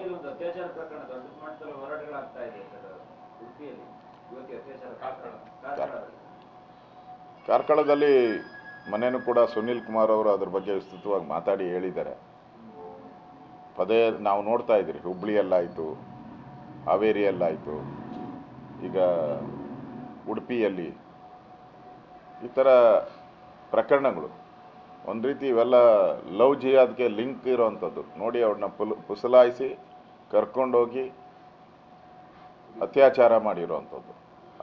ಇದು ಒಂದು ಅತ್ಯಾಚಾರ ಪ್ರಕರಣ ದೊಡ್ಡ ಮಟ್ಟದಲ್ಲಿ ಹೋರಾಟಗಳಾಗ್ತಾ ಇದೆ ಸರ್ ಉಡುಪಿಯಲ್ಲಿ ಯುವತಿ ಅತ್ಯಾಚಾರ ಕಾರ್ಕಳದಲ್ಲಿ ಮನೆಯೂ ಕೂಡ ಸುನೀಲ್ ಕುಮಾರ್ ಅವರು ಅದ್ರ ಬಗ್ಗೆ ವಿಸ್ತೃತವಾಗಿ ಮಾತಾಡಿ ಹೇಳಿದ್ದಾರೆ. ಪದೇ ನಾವು ನೋಡ್ತಾ ಇದ್ದೀರಿ, ಹುಬ್ಬಳ್ಳಿಯಲ್ಲಾಯಿತು, ಹಾವೇರಿಯಲ್ಲಾಯಿತು, ಈಗ ಉಡುಪಿಯಲ್ಲಿ ಈ ಥರ ಪ್ರಕರಣಗಳು ಒಂದು ರೀತಿ ಇವೆಲ್ಲ ಲವ್ ಜಿಹಾದ್ಗೆ ಲಿಂಕ್ ಇರೋವಂಥದ್ದು. ನೋಡಿ, ಅವ್ರನ್ನ ಪುಸಲಾಯಿಸಿ ಕರ್ಕೊಂಡೋಗಿ ಅತ್ಯಾಚಾರ ಮಾಡಿರೋವಂಥದ್ದು,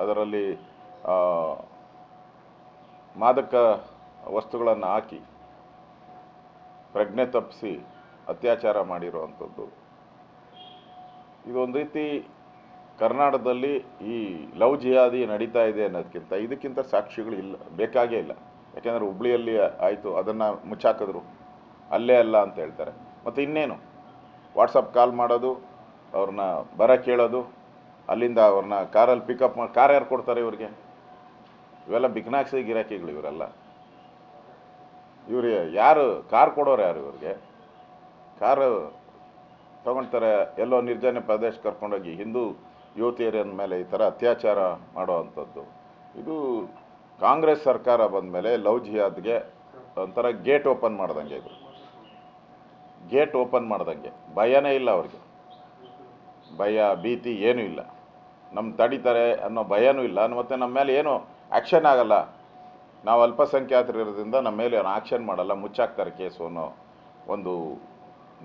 ಅದರಲ್ಲಿ ಮಾದಕ ವಸ್ತುಗಳನ್ನು ಹಾಕಿ ಪ್ರಜ್ಞೆ ತಪ್ಪಿಸಿ ಅತ್ಯಾಚಾರ ಮಾಡಿರೋವಂಥದ್ದು. ಇದೊಂದು ರೀತಿ ಕರ್ನಾಟಕದಲ್ಲಿ ಈ ಲವ್ ಜಿಹಾದಿ ನಡೀತಾ ಇದೆ ಅನ್ನೋದಕ್ಕಿಂತ ಇದಕ್ಕಿಂತ ಸಾಕ್ಷಿಗಳು ಇಲ್ಲ, ಬೇಕಾಗೇ ಇಲ್ಲ. ಯಾಕೆಂದರೆ ಹುಬ್ಬಳ್ಳಿಯಲ್ಲಿ ಆಯಿತು, ಅದನ್ನು ಮುಚ್ಚಾಕಿದ್ರು, ಅಲ್ಲೇ ಅಲ್ಲ ಅಂತ ಹೇಳ್ತಾರೆ. ಮತ್ತು ಇನ್ನೇನು ವಾಟ್ಸಪ್ ಕಾಲ್ ಮಾಡೋದು, ಅವ್ರನ್ನ ಬರ ಕೇಳೋದು, ಅಲ್ಲಿಂದ ಅವ್ರನ್ನ ಕಾರಲ್ಲಿ ಪಿಕಪ್ ಮಾಡಿ, ಕಾರ್ ಯಾರು ಕೊಡ್ತಾರೆ ಇವ್ರಿಗೆ? ಇವೆಲ್ಲ ಬಿಕ್ನಾಕ್ಸಿ ಗಿರಾಕಿಗಳು ಇವರೆಲ್ಲ. ಇವ್ರು ಯಾರು ಕಾರ್ ಕೊಡೋರು ಯಾರು ಇವ್ರಿಗೆ? ಕಾರು ತೊಗೊಳ್ತಾರೆ, ಎಲ್ಲೋ ನಿರ್ಜನ ಪ್ರದೇಶ ಕರ್ಕೊಂಡೋಗಿ ಹಿಂದೂ ಯುವತಿಯರ ಮೇಲೆ ಈ ಥರ ಅತ್ಯಾಚಾರ ಮಾಡೋವಂಥದ್ದು. ಇದು ಕಾಂಗ್ರೆಸ್ ಸರ್ಕಾರ ಬಂದ ಮೇಲೆ ಲವ್ ಜಿಹಾದ್ಗೆ ಒಂಥರ ಗೇಟ್ ಓಪನ್ ಮಾಡ್ದಂಗೆ. ಇದು ಗೇಟ್ ಓಪನ್ ಮಾಡ್ದಂಗೆ, ಭಯನೇ ಇಲ್ಲ ಅವ್ರಿಗೆ, ಭಯ ಭೀತಿ ಏನೂ ಇಲ್ಲ. ನಮ್ಮ ತಡೀತಾರೆ ಅನ್ನೋ ಭಯನೂ ಇಲ್ಲ, ಮತ್ತು ನಮ್ಮ ಮೇಲೆ ಏನು ಆ್ಯಕ್ಷನ್ ಆಗಲ್ಲ, ನಾವು ಅಲ್ಪಸಂಖ್ಯಾತರು ಇರೋದ್ರಿಂದ ನಮ್ಮ ಮೇಲೆ ಏನು ಆ್ಯಕ್ಷನ್ ಮಾಡಲ್ಲ, ಮುಚ್ಚಾಕ್ತಾರೆ ಕೇಸು ಅನ್ನೋ ಒಂದು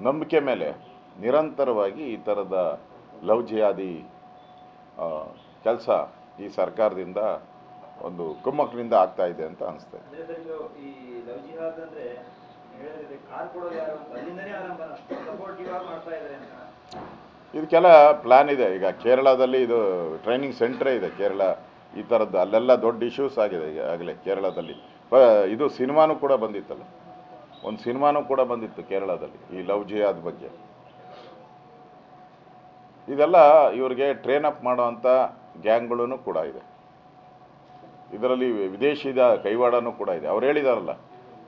ನಂಬಿಕೆ ಮೇಲೆ ನಿರಂತರವಾಗಿ ಈ ಥರದ ಲವ್ ಜಿಹಾದಿ ಕೆಲಸ ಈ ಸರ್ಕಾರದಿಂದ ಒಂದು ಕುಮ್ಮಕ್ಕಿನಿಂದ ಆಗ್ತಾ ಇದೆ ಅಂತ ಅನಿಸ್ತಾ ಇದೆ. ಇದಕ್ಕೆಲ್ಲ ಪ್ಲ್ಯಾನ್ ಇದೆ. ಈಗ ಕೇರಳದಲ್ಲಿ ಇದು ಟ್ರೈನಿಂಗ್ ಸೆಂಟ್ರೇ ಇದೆ. ಕೇರಳ ಈ ಥರದ್ದು ಅಲ್ಲೆಲ್ಲ ದೊಡ್ಡ ಇಶ್ಯೂಸ್ ಆಗಿದೆ ಈಗಾಗಲೇ ಕೇರಳದಲ್ಲಿ. ಇದು ಸಿನಿಮಾನೂ ಕೂಡ ಬಂದಿತ್ತಲ್ಲ, ಒಂದು ಸಿನಿಮಾನೂ ಕೂಡ ಬಂದಿತ್ತು ಕೇರಳದಲ್ಲಿ ಈ ಲವ್ ಜಿಹಾದ್ ಬಗ್ಗೆ. ಇದೆಲ್ಲ ಇವ್ರಿಗೆ ಟ್ರೈನ್ ಅಪ್ ಮಾಡೋವಂಥ ಗ್ಯಾಂಗ್ಗಳೂ ಕೂಡ ಇದೆ. ಇದರಲ್ಲಿ ವಿದೇಶಿದ ಕೈವಾಡನೂ ಕೂಡ ಇದೆ. ಅವ್ರು ಹೇಳಿದಾರಲ್ಲ,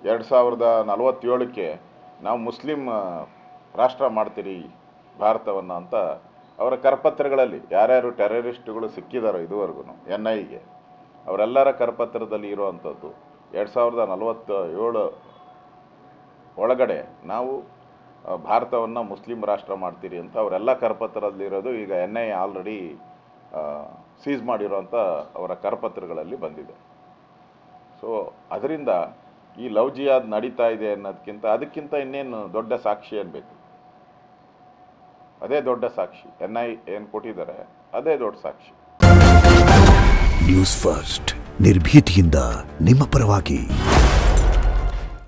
2047ಕ್ಕೆ ನಾವು ಮುಸ್ಲಿಂ ರಾಷ್ಟ್ರ ಮಾಡ್ತೀರಿ ಭಾರತವನ್ನು ಅಂತ ಅವರ ಕರಪತ್ರಗಳಲ್ಲಿ ಯಾರ್ಯಾರು ಟೆರರಿಸ್ಟ್ಗಳು ಸಿಕ್ಕಿದಾರೋ ಇದುವರೆಗೂ NIAಗೆ ಅವರೆಲ್ಲರ ಕರಪತ್ರದಲ್ಲಿ ಇರುವಂಥದ್ದು 2047 ಒಳಗಡೆ ನಾವು ಭಾರತವನ್ನು ಮುಸ್ಲಿಂ ರಾಷ್ಟ್ರ ಮಾಡ್ತೀರಿ ಅಂತ ಅವರೆಲ್ಲ ಕರಪತ್ರದಲ್ಲಿರೋದು ಈಗ NIA ಆಲ್ರೆಡಿ ಸೀಸ್ ಮಾಡಿರೋಂಥ ಅವರ ಕರಪತ್ರಗಳಲ್ಲಿ ಬಂದಿದೆ. ಸೊ ಅದರಿಂದ ಈ ಲವ್ ಜಿಹಾದ್ ನಡೀತಾ ಇದೆ ಅನ್ನೋದಕ್ಕಿಂತ ಅದಕ್ಕಿಂತ ಇನ್ನೇನು ದೊಡ್ಡ ಸಾಕ್ಷಿ ಅನ್ಬೇಕು? ಅದೇ ದೊಡ್ಡ ಸಾಕ್ಷಿ. NIA ಏನು ಕೊಟ್ಟಿದ್ದಾರೆ ಅದೇ ದೊಡ್ಡ ಸಾಕ್ಷಿ. ನ್ಯೂಸ್ ಫಸ್ಟ್, ನಿರ್ಭೀತಿಯಿಂದ ನಿಮ್ಮ ಪರವಾಗಿ.